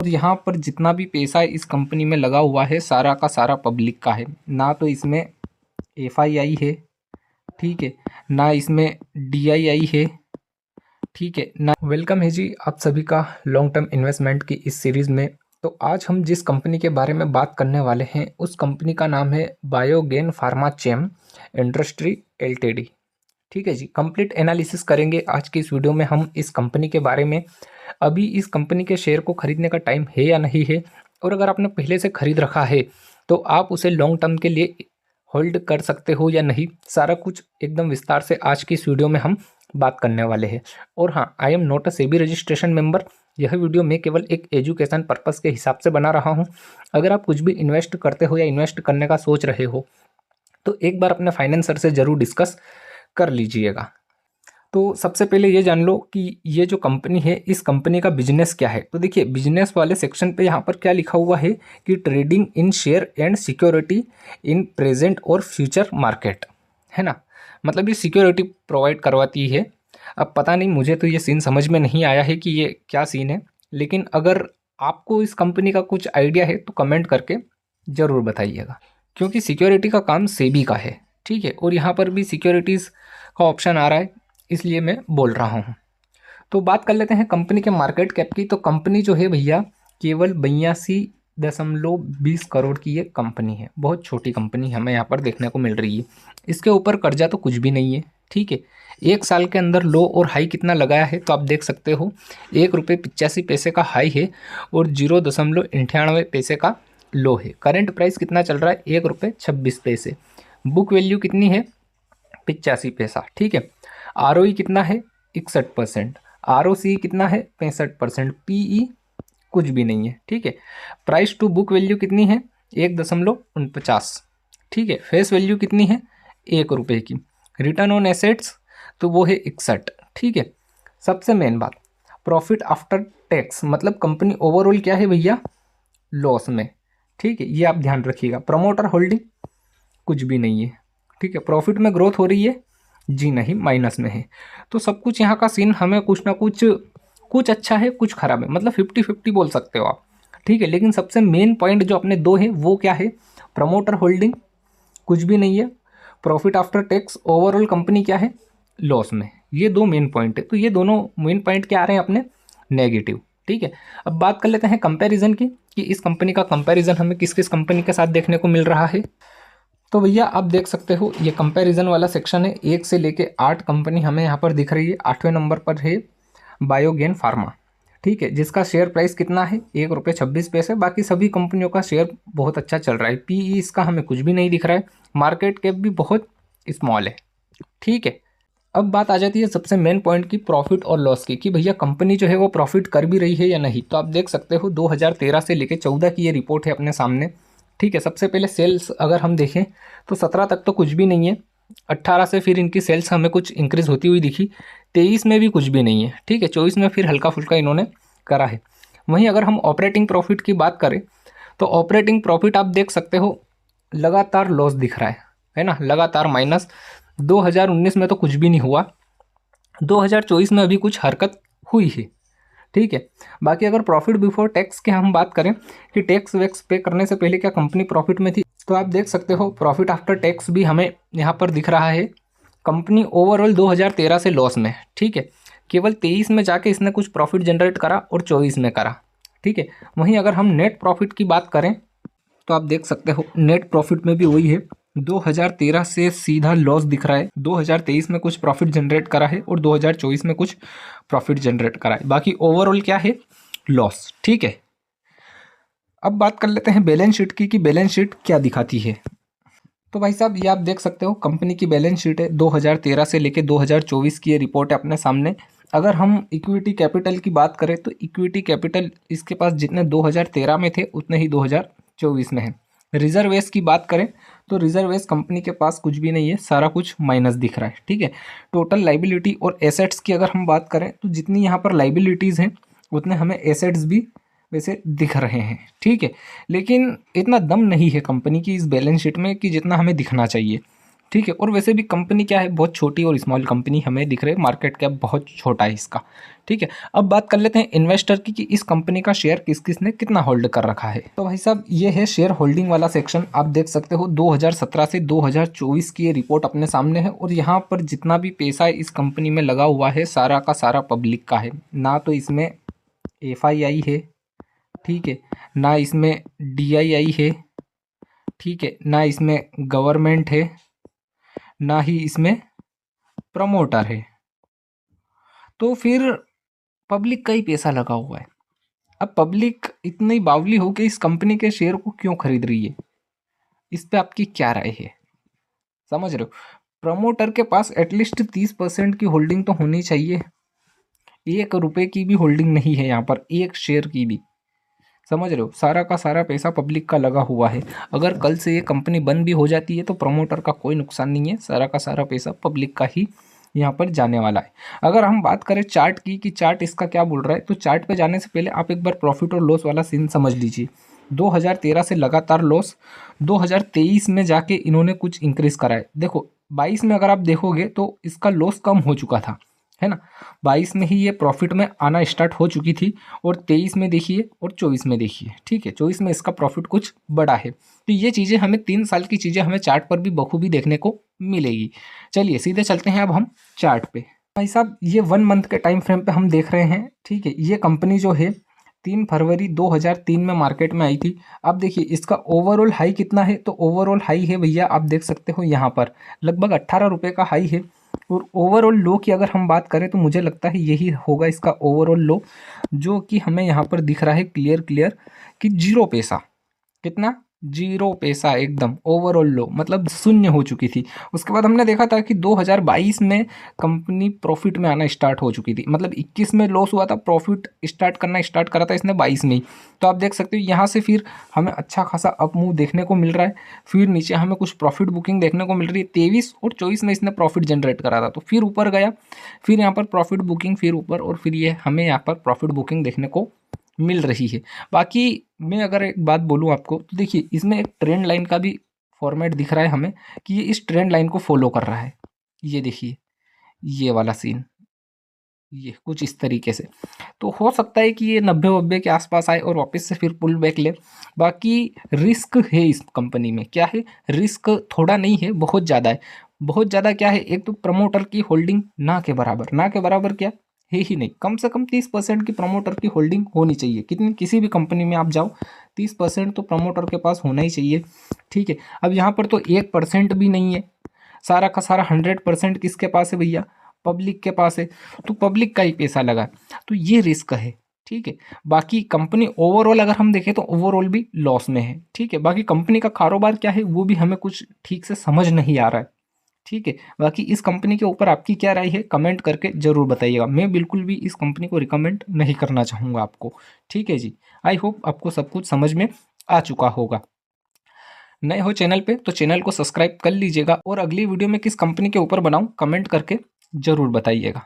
और यहाँ पर जितना भी पैसा इस कंपनी में लगा हुआ है सारा का सारा पब्लिक का है, ना तो इसमें FII है, ठीक है, ना इसमें DII है, ठीक है ना। वेलकम है जी आप सभी का लॉन्ग टर्म इन्वेस्टमेंट की इस सीरीज़ में। तो आज हम जिस कंपनी के बारे में बात करने वाले हैं उस कंपनी का नाम है बायोगेन फार्माचेम इंडस्ट्री LTD, ठीक है जी। कंप्लीट एनालिसिस करेंगे आज की इस वीडियो में हम इस कंपनी के बारे में। अभी इस कंपनी के शेयर को खरीदने का टाइम है या नहीं है, और अगर आपने पहले से खरीद रखा है तो आप उसे लॉन्ग टर्म के लिए होल्ड कर सकते हो या नहीं, सारा कुछ एकदम विस्तार से आज की इस वीडियो में हम बात करने वाले हैं। और हाँ, I am not a SEBI registration member. यह वीडियो मैं केवल एक एजुकेशन पर्पस के हिसाब से बना रहा हूँ। अगर आप कुछ भी इन्वेस्ट करते हो या इन्वेस्ट करने का सोच रहे हो तो एक बार अपने फाइनेंसर से ज़रूर डिस्कस कर लीजिएगा। तो सबसे पहले ये जान लो कि ये जो कंपनी है इस कंपनी का बिजनेस क्या है। तो देखिए, बिजनेस वाले सेक्शन पे यहाँ पर क्या लिखा हुआ है कि trading in share and security in present और फ्यूचर मार्केट, है ना। मतलब ये सिक्योरिटी प्रोवाइड करवाती है। अब पता नहीं, मुझे तो ये सीन समझ में नहीं आया है कि ये क्या सीन है, लेकिन अगर आपको इस कंपनी का कुछ आइडिया है तो कमेंट करके ज़रूर बताइएगा, क्योंकि सिक्योरिटी का काम सेबी का है, ठीक है। और यहाँ पर भी सिक्योरिटीज़ का ऑप्शन आ रहा है, इसलिए मैं बोल रहा हूँ। तो बात कर लेते हैं कंपनी के मार्केट कैप की। तो कंपनी जो है भैया केवल 82.20 करोड़ की ये कंपनी है। बहुत छोटी कंपनी हमें यहाँ पर देखने को मिल रही है। इसके ऊपर कर्जा तो कुछ भी नहीं है, ठीक है। एक साल के अंदर लो और हाई कितना लगाया है तो आप देख सकते हो, 1 रुपये 85 पैसे का हाई है और 0.98 का लो है। करंट प्राइस कितना चल रहा है, 1 रुपये 26 पैसे। बुक वैल्यू कितनी है, 85 पैसा, ठीक है। ROE कितना है, 61%। ROC कितना है, 65%। PE कुछ भी नहीं है, ठीक है। प्राइस टू बुक वैल्यू कितनी है, 1.49, ठीक है। फेस वैल्यू कितनी है, 1 रुपये की। रिटर्न ऑन एसेट्स तो वो है 61, ठीक है। सबसे मेन बात, प्रॉफिट आफ्टर टैक्स, मतलब कंपनी ओवरऑल क्या है भैया, लॉस में, ठीक है। ये आप ध्यान रखिएगा। प्रमोटर होल्डिंग कुछ भी नहीं है, ठीक है। प्रॉफिट में ग्रोथ हो रही है, जी नहीं, माइनस में है। तो सब कुछ यहाँ का सीन हमें कुछ ना कुछ, कुछ अच्छा है कुछ खराब है, मतलब 50-50 बोल सकते हो आप, ठीक है। लेकिन सबसे मेन पॉइंट जो अपने दो है वो क्या है, प्रमोटर होल्डिंग कुछ भी नहीं है, profit after tax overall company क्या है, लॉस में। ये दो मेन पॉइंट है। तो ये दोनों मेन पॉइंट क्या आ रहे हैं अपने, नेगेटिव, ठीक है। अब बात कर लेते हैं कंपैरिजन की कि इस कंपनी का कंपैरिजन हमें किस किस कंपनी के साथ देखने को मिल रहा है। तो भैया आप देख सकते हो ये कंपैरिजन वाला सेक्शन है। 1 से लेके 8 कंपनी हमें यहाँ पर दिख रही है। 8वें नंबर पर है बायोगेन फार्मा, ठीक है, जिसका शेयर प्राइस कितना है, 1 रुपये 26 पैसे। बाकी सभी कंपनियों का शेयर बहुत अच्छा चल रहा है। PE इसका हमें कुछ भी नहीं दिख रहा है। मार्केट कैप भी बहुत स्मॉल है, ठीक है। अब बात आ जाती है सबसे मेन पॉइंट की, प्रॉफिट और लॉस की, कि भैया कंपनी जो है वो प्रॉफिट कर भी रही है या नहीं। तो आप देख सकते हो 2013 से लेकर 14 की ये रिपोर्ट है अपने सामने, ठीक है। सबसे पहले सेल्स अगर हम देखें तो 17 तक तो कुछ भी नहीं है। 18 से फिर इनकी सेल्स हमें कुछ इंक्रीज होती हुई दिखी। 23 में भी कुछ भी नहीं है, ठीक है। 24 में फिर हल्का फुल्का इन्होंने करा है। वहीं अगर हम ऑपरेटिंग प्रॉफिट की बात करें तो ऑपरेटिंग प्रॉफिट आप देख सकते हो लगातार लॉस दिख रहा है ना, लगातार माइनस। 2019 में तो कुछ भी नहीं हुआ, 2024 में अभी कुछ हरकत हुई है, ठीक है। बाकी अगर प्रॉफिट बिफोर टैक्स की हम बात करें कि टैक्स वैक्स पे करने से पहले क्या कंपनी प्रॉफिट में थी, तो आप देख सकते हो प्रॉफिट आफ्टर टैक्स भी हमें यहाँ पर दिख रहा है। कंपनी ओवरऑल 2013 से लॉस में, ठीक है। केवल 23 में जाके इसने कुछ प्रॉफिट जनरेट करा और 24 में करा, ठीक है। वहीं अगर हम नेट प्रॉफिट की बात करें तो आप देख सकते हो नेट प्रॉफिट में भी वही है। 2013 से सीधा लॉस दिख रहा है। 2023 में कुछ प्रॉफिट जनरेट करा है और 2024 में कुछ प्रॉफिट जनरेट करा है। बाकी ओवरऑल क्या है, लॉस, ठीक है। अब बात कर लेते हैं बैलेंस शीट की कि बैलेंस शीट क्या दिखाती है। तो भाई साहब ये आप देख सकते हो कंपनी की बैलेंस शीट है। 2013 से लेकर 2024 की ये रिपोर्ट है अपने सामने। अगर हम इक्विटी कैपिटल की बात करें तो इक्विटी कैपिटल इसके पास जितने 2013 में थे उतने ही 2024 में है। रिजर्वेस की बात करें तो रिजर्वेस कंपनी के पास कुछ भी नहीं है, सारा कुछ माइनस दिख रहा है, ठीक है। टोटल लाइबिलिटी और एसेट्स की अगर हम बात करें तो जितनी यहाँ पर लाइबिलिटीज़ हैं उतने हमें एसेट्स भी वैसे दिख रहे हैं, ठीक है। लेकिन इतना दम नहीं है कंपनी की इस बैलेंस शीट में कि जितना हमें दिखना चाहिए। ठीक है। और वैसे भी कंपनी क्या है, बहुत छोटी और स्मॉल कंपनी हमें दिख रही है, मार्केट कैप बहुत छोटा है इसका। ठीक है, अब बात कर लेते हैं इन्वेस्टर की कि इस कंपनी का शेयर किस किस ने कितना होल्ड कर रखा है। तो भाई साहब ये है शेयर होल्डिंग वाला सेक्शन। आप देख सकते हो 2017 से 2024 की ये रिपोर्ट अपने सामने है, और यहाँ पर जितना भी पैसा इस कंपनी में लगा हुआ है सारा का सारा पब्लिक का है। ना तो इसमें FII है, ठीक है, ना इसमें DII है, ठीक है, ना इसमें गवर्नमेंट है, ना ही इसमें प्रमोटर है। तो फिर पब्लिक का ही पैसा लगा हुआ है। अब पब्लिक इतनी बावली हो के इस कंपनी के शेयर को क्यों खरीद रही है, इस पे आपकी क्या राय है? समझ रहे हो, प्रमोटर के पास एटलीस्ट 30% की होल्डिंग तो होनी चाहिए। 1 रुपए की भी होल्डिंग नहीं है यहाँ पर, एक शेयर की भी। समझ रहे हो, सारा का सारा पैसा पब्लिक का लगा हुआ है। अगर कल से ये कंपनी बंद भी हो जाती है तो प्रमोटर का कोई नुकसान नहीं है, सारा का सारा पैसा पब्लिक का ही यहाँ पर जाने वाला है। अगर हम बात करें चार्ट की कि चार्ट इसका क्या बोल रहा है, तो चार्ट पे जाने से पहले आप एक बार प्रॉफिट और लॉस वाला सीन समझ लीजिए। 2013 से लगातार लॉस, 2023 में जाके इन्होंने कुछ इंक्रीज करा है। देखो 22 में अगर आप देखोगे तो इसका लॉस कम हो चुका था, है ना। 22 में ही ये प्रॉफिट में आना स्टार्ट हो चुकी थी, और 23 में देखिए और 24 में देखिए, ठीक है, 24 में इसका प्रॉफिट कुछ बड़ा है। तो ये चीज़ें हमें 3 साल की चीज़ें हमें चार्ट पर भी बखूबी देखने को मिलेगी। चलिए सीधे चलते हैं अब हम चार्ट पे। भाई साहब ये 1 मंथ के टाइम फ्रेम पे हम देख रहे हैं, ठीक है। ये कंपनी जो है 3 फरवरी 2003 में मार्केट में आई थी। अब देखिए इसका ओवरऑल हाई कितना है, तो ओवरऑल हाई है भैया, आप देख सकते हो यहाँ पर लगभग 18 रुपये का हाई है। और ओवरऑल लो की अगर हम बात करें तो मुझे लगता है यही होगा इसका ओवरऑल लो, जो कि हमें यहाँ पर दिख रहा है क्लियर कि 0 पैसा। कितना? 0 पैसा, एकदम ओवरऑल लो, मतलब शून्य हो चुकी थी। उसके बाद हमने देखा था कि 2022 में कंपनी प्रॉफिट में आना स्टार्ट हो चुकी थी, मतलब 21 में लॉस हुआ था, प्रॉफिट स्टार्ट करना स्टार्ट करा था इसने 22 में ही। तो आप देख सकते हो यहाँ से फिर हमें अच्छा खासा अप मूव देखने को मिल रहा है, फिर नीचे हमें कुछ प्रॉफिट बुकिंग देखने को मिल रही है। 23 और 24 में इसने प्रॉफिट जनरेट करा था, तो फिर ऊपर गया, फिर यहाँ पर प्रॉफिट बुकिंग, फिर ऊपर, और फिर ये हमें यहाँ पर प्रॉफिट बुकिंग देखने को मिल रही है। बाकी मैं अगर एक बात बोलूँ आपको, तो देखिए इसमें एक ट्रेंड लाइन का भी फॉर्मेट दिख रहा है हमें कि ये इस ट्रेंड लाइन को फॉलो कर रहा है। ये देखिए ये वाला सीन, ये कुछ इस तरीके से। तो हो सकता है कि ये 90-90 के आसपास आए और वापस से फिर पुल बैक ले। बाकी रिस्क है इस कंपनी में, क्या है, रिस्क थोड़ा नहीं है, बहुत ज़्यादा है। बहुत ज़्यादा क्या है, एक तो प्रमोटर की होल्डिंग ना के बराबर, ना के बराबर क्या है ही नहीं, कम से कम 30% की प्रमोटर की होल्डिंग होनी चाहिए। कितनी, किसी भी कंपनी में आप जाओ 30% तो प्रमोटर के पास होना ही चाहिए, ठीक है। अब यहाँ पर तो 1% भी नहीं है, सारा का सारा 100% किसके पास है भैया, पब्लिक के पास है। तो पब्लिक का ही पैसा लगा, तो ये रिस्क है, ठीक है। बाकी कंपनी ओवरऑल अगर हम देखें तो ओवरऑल भी लॉस में है, ठीक है। बाकी कंपनी का कारोबार क्या है वो भी हमें कुछ ठीक से समझ नहीं आ रहा है, ठीक है। बाकी इस कंपनी के ऊपर आपकी क्या राय है कमेंट करके ज़रूर बताइएगा। मैं बिल्कुल भी इस कंपनी को रिकमेंड नहीं करना चाहूँगा आपको, ठीक है जी। आई होप आपको सब कुछ समझ में आ चुका होगा। नए हो चैनल पे तो चैनल को सब्सक्राइब कर लीजिएगा, और अगली वीडियो में किस कंपनी के ऊपर बनाऊं कमेंट करके ज़रूर बताइएगा।